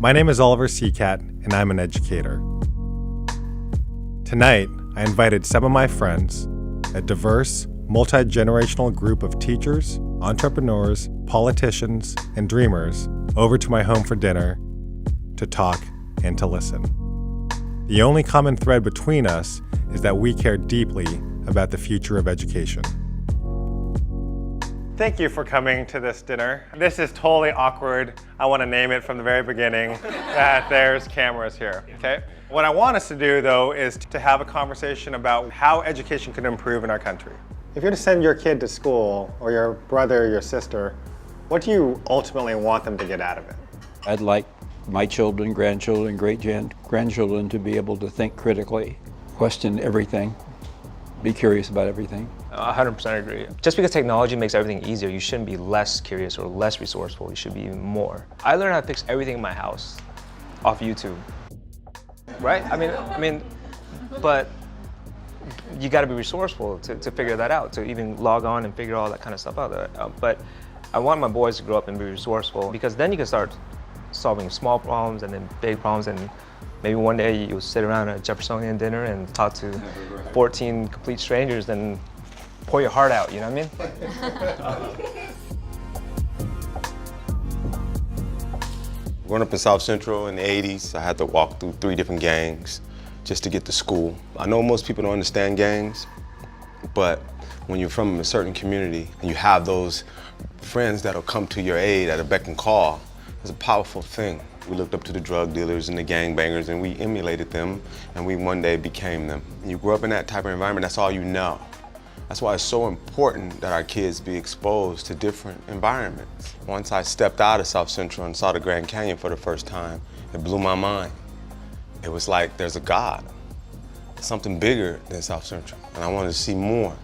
My name is Oliver Seacat, and I'm an educator. Tonight, I invited some of my friends, a diverse, multi-generational group of teachers, entrepreneurs, politicians, and dreamers, over to my home for dinner to talk and to listen. The only common thread between us is that we care deeply about the future of education. Thank you for coming to this dinner. This is totally awkward. I want to name it from the very beginning that there's cameras here, okay? What I want us to do, though, is to have a conversation about how education can improve in our country. If you're to send your kid to school, or your brother or your sister, what do you ultimately want them to get out of it? I'd like my children, grandchildren, great-grandchildren to be able to think critically, question everything, be curious about everything. 100% agree. Just because technology makes everything easier, you shouldn't be less curious or less resourceful. You should be even more. I learned how to fix everything in my house off YouTube, right? I mean, but you got to be resourceful to figure that out, to even log on and figure all that kind of stuff out. But I want my boys to grow up and be resourceful, because then you can start solving small problems and then big problems, and maybe one day you'll sit around at a Jeffersonian dinner and talk to 14 complete strangers and pour your heart out, you know what I mean? Growing up in South Central in the 80s, I had to walk through 3 different gangs just to get to school. I know most people don't understand gangs, but when you're from a certain community and you have those friends that'll come to your aid at a beck and call, it's a powerful thing. We looked up to the drug dealers and the gangbangers, and we emulated them, and we one day became them. You grow up in that type of environment, that's all you know. That's why it's so important that our kids be exposed to different environments. Once I stepped out of South Central and saw the Grand Canyon for the first time, it blew my mind. It was like there's a God, something bigger than South Central, and I wanted to see more.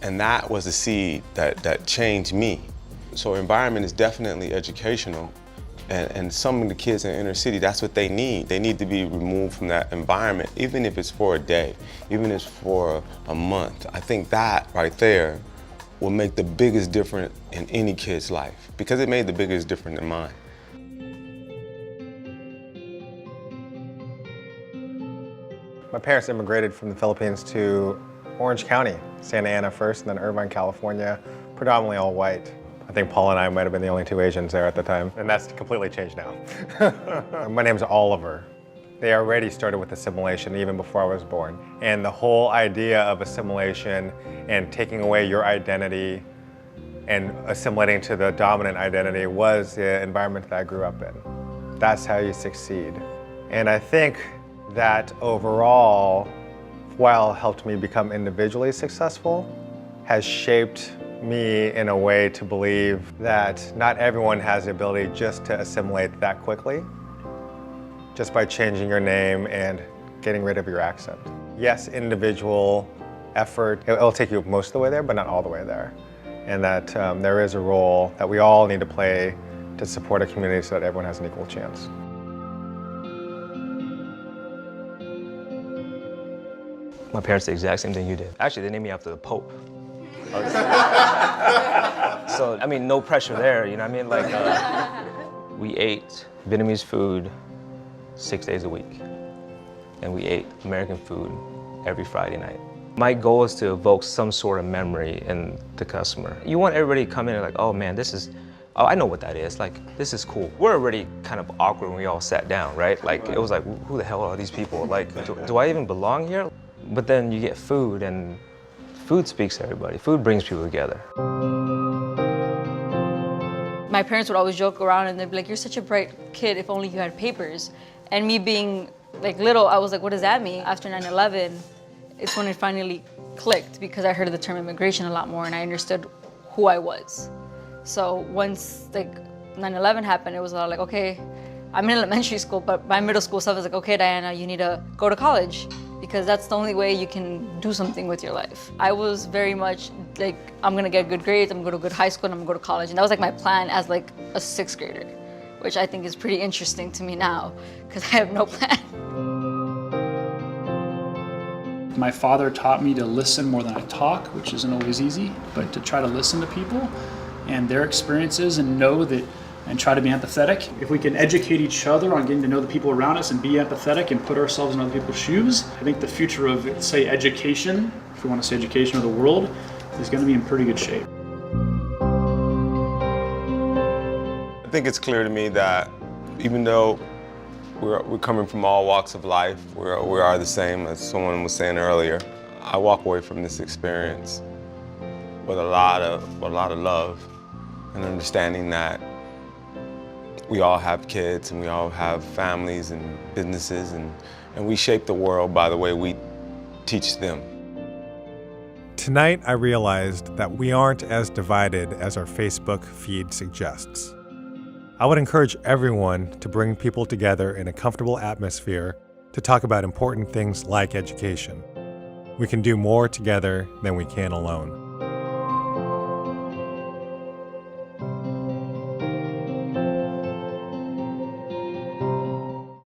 And that was the seed that changed me. So environment is definitely educational, and some of the kids in the inner city, that's what they need. They need to be removed from that environment, even if it's for a day, even if it's for a month. I think that right there will make the biggest difference in any kid's life, because it made the biggest difference in mine. My parents immigrated from the Philippines to Orange County, Santa Ana first, and then Irvine, California, predominantly all white. I think Paul and I might have been the only 2 Asians there at the time, and that's completely changed now. My name's Oliver. They already started with assimilation even before I was born. And the whole idea of assimilation and taking away your identity and assimilating to the dominant identity was the environment that I grew up in. That's how you succeed. And I think that overall, while it helped me become individually successful, has shaped me in a way to believe that not everyone has the ability just to assimilate that quickly, just by changing your name and getting rid of your accent. Yes, individual effort, it'll take you most of the way there, but not all the way there. And that there is a role that we all need to play to support a community so that everyone has an equal chance. My parents did the exact same thing you did. Actually, they named me after the Pope. So, I mean, no pressure there, you know what I mean? Like, we ate Vietnamese food 6 days a week. And we ate American food every Friday night. My goal is to evoke some sort of memory in the customer. You want everybody to come in and like, oh man, oh, I know what that is. Like, this is cool. We're already kind of awkward when we all sat down, right? Like, it was like, who the hell are these people? Like, do I even belong here? But then you get food, and food speaks to everybody. Food brings people together. My parents would always joke around and they'd be like, you're such a bright kid, if only you had papers. And me being like little, I was like, what does that mean? After 9/11, it's when it finally clicked, because I heard the term immigration a lot more and I understood who I was. So once like 9/11 happened, it was a lot like, okay, I'm in elementary school, but my middle school stuff is like, okay, Diana, you need to go to college, because that's the only way you can do something with your life. I was very much like, I'm gonna get good grades, I'm gonna go to good high school, and I'm gonna go to college. And that was like my plan as like a 6th grader, which I think is pretty interesting to me now, because I have no plan. My father taught me to listen more than I talk, which isn't always easy, but to try to listen to people and their experiences and know that and try to be empathetic. If we can educate each other on getting to know the people around us and be empathetic and put ourselves in other people's shoes, I think the future of, say, education, if we want to say education of the world, is going to be in pretty good shape. I think it's clear to me that even though we're coming from all walks of life, we are the same, as someone was saying earlier, I walk away from this experience with a lot of love and understanding that we all have kids and we all have families and businesses, and we shape the world by the way we teach them. Tonight, I realized that we aren't as divided as our Facebook feed suggests. I would encourage everyone to bring people together in a comfortable atmosphere to talk about important things like education. We can do more together than we can alone.